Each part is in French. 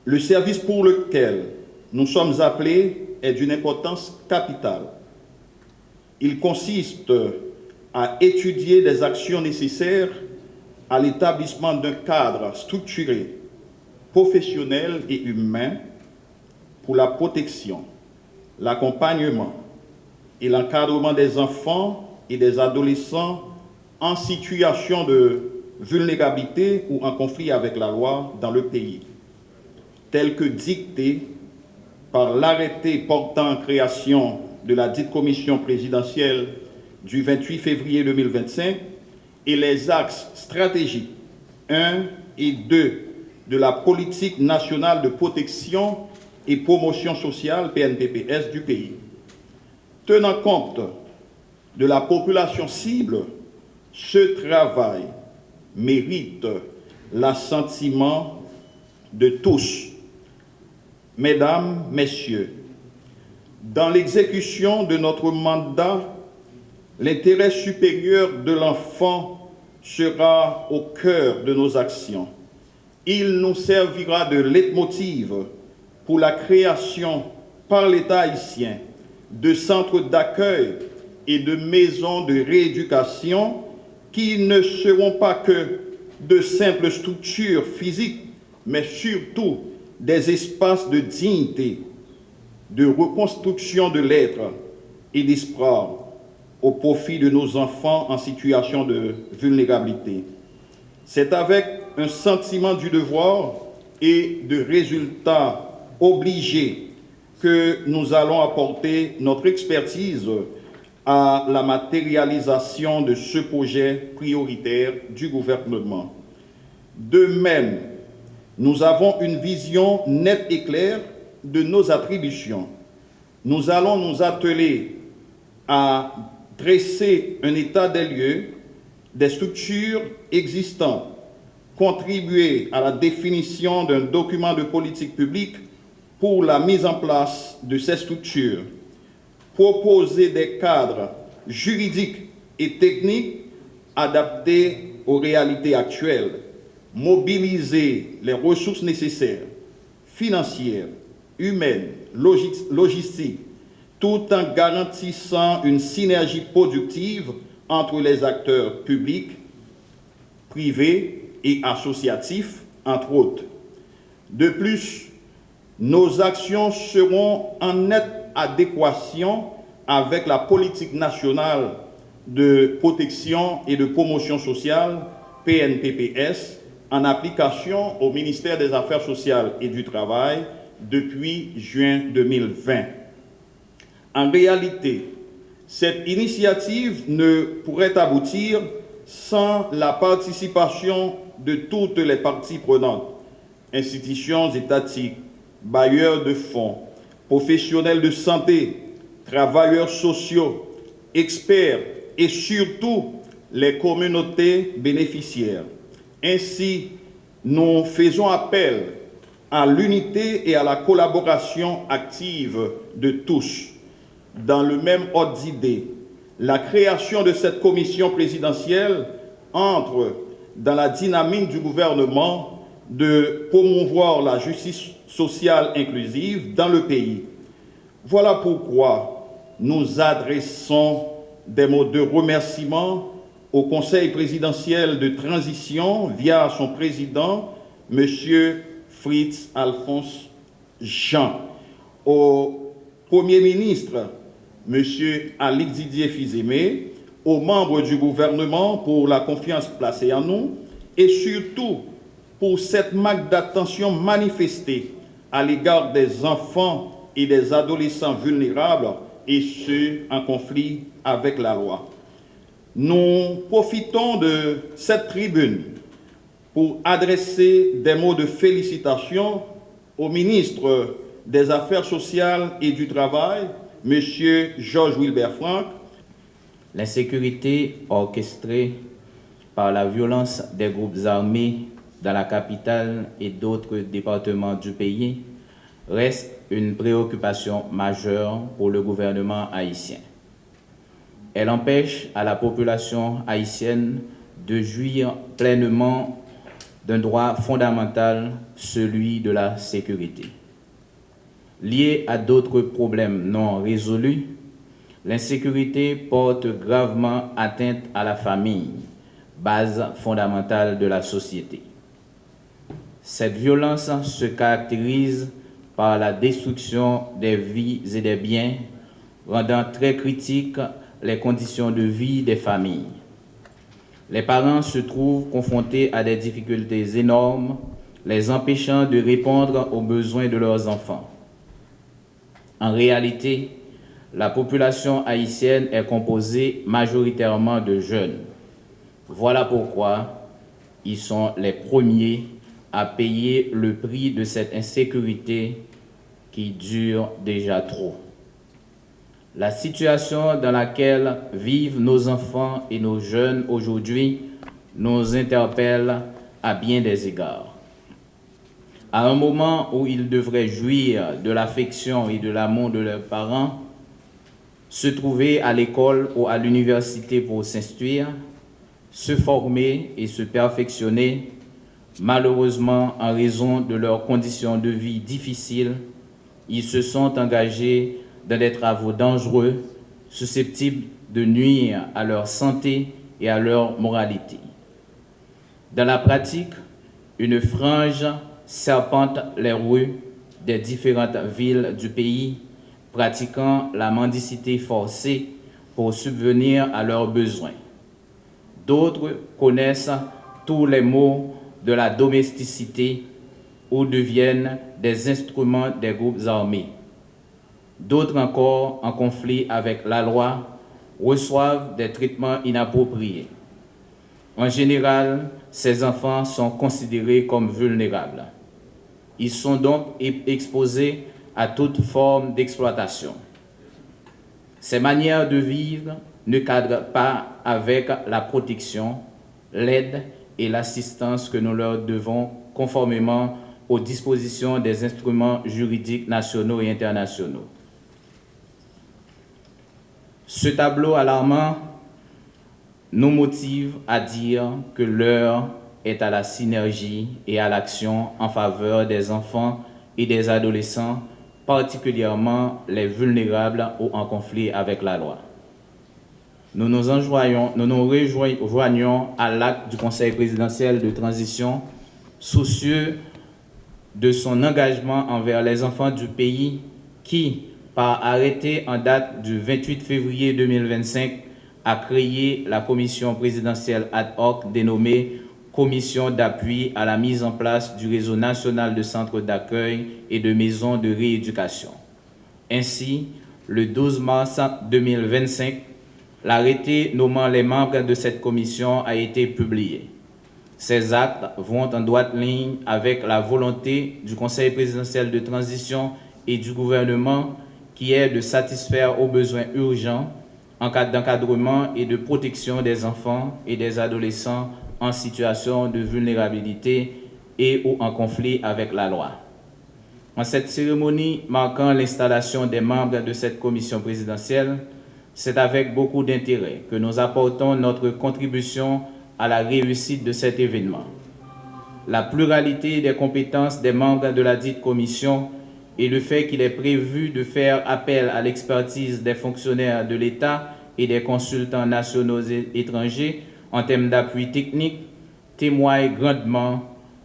Le service pour lequel nous sommes appelés est d'une importance capitale. Il consiste à étudier des actions nécessaires à l'établissement d'un cadre structuré, professionnel et humain pour la protection, l'accompagnement et l'encadrement des enfants et des adolescents en situation de vulnérabilité ou en conflit avec la loi dans le pays, tel que dicté par l'arrêté portant création de la dite commission présidentielle du 28 février 2025 et les axes stratégiques 1 et 2 de la politique nationale de protection et promotion sociale PNPPS du pays. Tenant compte de la population cible, ce travail mérite l'assentiment de tous. Mesdames, Messieurs, dans l'exécution de notre mandat, l'intérêt supérieur de l'enfant sera au cœur de nos actions. Il nous servira de leitmotiv pour la création par l'État haïtien de centres d'accueil et de maisons de rééducation qui ne seront pas que de simples structures physiques, mais surtout des espaces de dignité, de reconstruction de l'être et d'espoir au profit de nos enfants en situation de vulnérabilité. C'est avec un sentiment du devoir et de résultats obligés que nous allons apporter notre expertise à la matérialisation de ce projet prioritaire du gouvernement. De même, nous avons une vision nette et claire de nos attributions. Nous allons nous atteler à dresser un état des lieux des structures existantes, contribuer à la définition d'un document de politique publique pour la mise en place de ces structures, proposer des cadres juridiques et techniques adaptés aux réalités actuelles, mobiliser les ressources nécessaires, financières, humaines, logistiques, tout en garantissant une synergie productive entre les acteurs publics, privés et associatifs, entre autres. De plus, nos actions seront en nette adéquation avec la politique nationale de protection et de promotion sociale, PNPPS, en application au ministère des Affaires sociales et du Travail depuis juin 2020. En réalité, cette initiative ne pourrait aboutir sans la participation de toutes les parties prenantes, institutions étatiques, bailleurs de fonds, professionnels de santé, travailleurs sociaux, experts et surtout les communautés bénéficiaires. Ainsi, nous faisons appel à l'unité et à la collaboration active de tous. Dans le même ordre d'idée, la création de cette commission présidentielle entre dans la dynamique du gouvernement de promouvoir la justice sociale inclusive dans le pays. Voilà pourquoi nous adressons des mots de remerciement au Conseil présidentiel de transition via son président, M. Fritz Alphonse Jean, au Premier ministre, M. Alix Didier Fils-Aimé, aux membres du gouvernement pour la confiance placée en nous et surtout pour cette marque d'attention manifestée à l'égard des enfants et des adolescents vulnérables et ceux en conflit avec la loi. Nous profitons de cette tribune pour adresser des mots de félicitations au ministre des Affaires sociales et du Travail, M. Georges Wilbert Frank. L'insécurité orchestrée par la violence des groupes armés dans la capitale et d'autres départements du pays reste une préoccupation majeure pour le gouvernement haïtien. Elle empêche à la population haïtienne de jouir pleinement d'un droit fondamental, celui de la sécurité. Lié à d'autres problèmes non résolus, l'insécurité porte gravement atteinte à la famille, base fondamentale de la société. Cette violence se caractérise par la destruction des vies et des biens, rendant très critiques les conditions de vie des familles. Les parents se trouvent confrontés à des difficultés énormes, les empêchant de répondre aux besoins de leurs enfants. En réalité, la population haïtienne est composée majoritairement de jeunes. Voilà pourquoi ils sont les premiers à payer le prix de cette insécurité qui dure déjà trop. La situation dans laquelle vivent nos enfants et nos jeunes aujourd'hui nous interpelle à bien des égards. À un moment où ils devraient jouir de l'affection et de l'amour de leurs parents, se trouver à l'école ou à l'université pour s'instruire, se former et se perfectionner, malheureusement, en raison de leurs conditions de vie difficiles, ils se sont engagés dans des travaux dangereux, susceptibles de nuire à leur santé et à leur moralité. Dans la pratique, une frange serpente les rues des différentes villes du pays, pratiquant la mendicité forcée pour subvenir à leurs besoins. D'autres connaissent tous les maux de la domesticité ou deviennent des instruments des groupes armés. D'autres encore, en conflit avec la loi, reçoivent des traitements inappropriés. En général, ces enfants sont considérés comme vulnérables. Ils sont donc exposés à toute forme d'exploitation. Ces manières de vivre ne cadrent pas avec la protection, l'aide et l'assistance que nous leur devons conformément aux dispositions des instruments juridiques nationaux et internationaux. Ce tableau alarmant nous motive à dire que l'heure est à la synergie et à l'action en faveur des enfants et des adolescents, particulièrement les vulnérables ou en conflit avec la loi. Nous nous rejoignons à l'acte du Conseil présidentiel de transition, soucieux de son engagement envers les enfants du pays qui, par arrêté en date du 28 février 2025, a créé la commission présidentielle ad hoc dénommée Commission d'appui à la mise en place du réseau national de centres d'accueil et de maisons de rééducation. Ainsi, le 12 mars 2025, l'arrêté nommant les membres de cette commission a été publié. Ces actes vont en droite ligne avec la volonté du Conseil présidentiel de transition et du gouvernement qui est de satisfaire aux besoins urgents en cas d'encadrement et de protection des enfants et des adolescents en situation de vulnérabilité et ou en conflit avec la loi. En cette cérémonie marquant l'installation des membres de cette commission présidentielle, c'est avec beaucoup d'intérêt que nous apportons notre contribution à la réussite de cet événement. La pluralité des compétences des membres de la dite commission et le fait qu'il est prévu de faire appel à l'expertise des fonctionnaires de l'État et des consultants nationaux et étrangers en termes d'appui technique témoignent grandement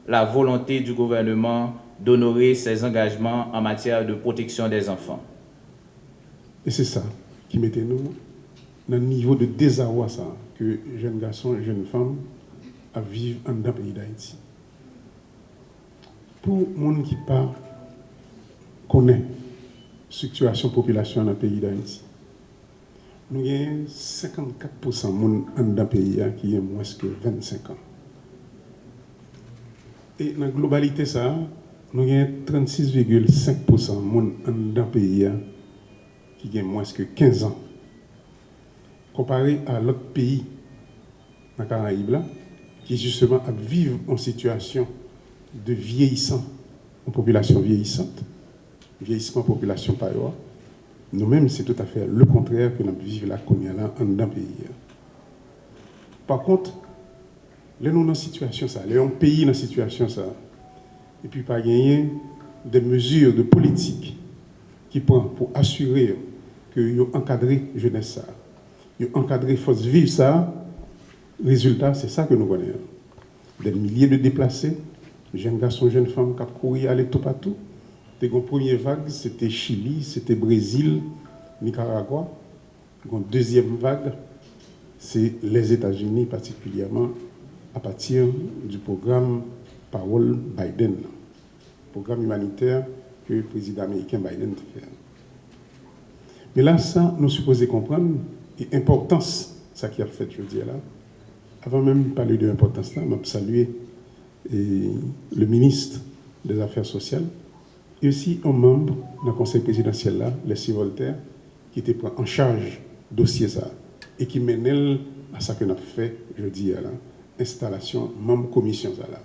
la volonté du gouvernement d'honorer ses engagements en matière de protection des enfants. Et c'est ça qui mettait nous dans le niveau de désarroi ça, que jeunes garçons et jeunes femmes vivent dans le pays d'Haïti. Pour les gens qui connaissent la situation de la population dans le pays d'Haïti, nous avons 54% de gens dans le pays qui ont moins que 25 ans. Et dans la globalité, ça, nous avons 36,5% de gens dans le pays qui ont moins que 15 ans. Comparé à l'autre pays, dans les Caraïbes, qui justement vivent en situation de vieillissant, en population vieillissante, vieillissement de la population par ailleurs, nous-mêmes, c'est tout à fait le contraire que nous vivons là, comme là, dans le pays. Par contre, Là, nous dans la situation ça, là, on pays dans la situation ça, et puis pas gagner des mesures de politique qui prend pour assurer que vous encadrez jeunesse ça, vous encadrez force vive ça. Résultat, c'est ça que nous connaissons. Des milliers de déplacés, jeunes garçons, jeunes femmes qui courent aller tout partout. La première vague, c'était Chili, c'était Brésil, Nicaragua. La deuxième vague, c'est les États-Unis particulièrement à partir du programme Parole Biden, programme humanitaire que le président américain Biden fait. Mais là, ça, nous supposons comprendre l'importance de ce qui a fait, je dis là. Avant même de parler de l'importance, là, je vais saluer le ministre des Affaires sociales et aussi un membre du conseil présidentiel, là, Leslie Voltaire, qui était en charge du dossier ça et qui mène à ce que nous avons fait, je dis là, installation, membre commission ça là.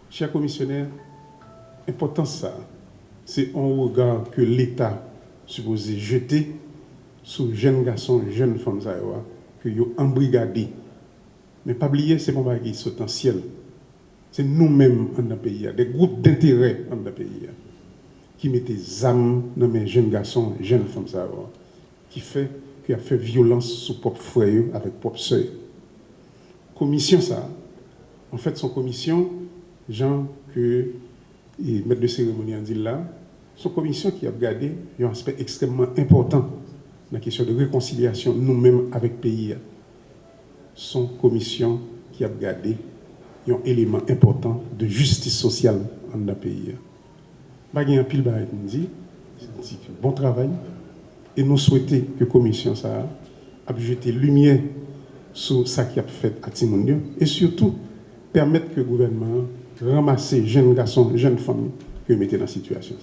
Chers commissionnaires, l'importance ça, c'est un regard que l'État supposé jeter sur jeunes garçons, jeunes femmes que ils ont embrigadés. Mais pas oublier, c'est mon bagage potentiel. C'est nous-mêmes dans le pays, des groupes d'intérêt dans le pays, qui mettent des âmes dans mes jeunes garçons, jeunes femmes, qui a fait violence sur propre frère avec propre sœur. Commission ça, en fait, son commission, gens que le maître de cérémonie a dit là, son commission qui a regardé un aspect extrêmement important dans la question de réconciliation nous-mêmes avec le pays. Son commission qui a regardé un élément important de justice sociale dans le pays. Il y a un pile dit, bon travail, et nous souhaitons que la commission ça a jeté lumière sur ce qui a fait à Timondio et surtout permettre que le gouvernement ramasse jeunes garçons, jeunes femmes que mettent dans la situation.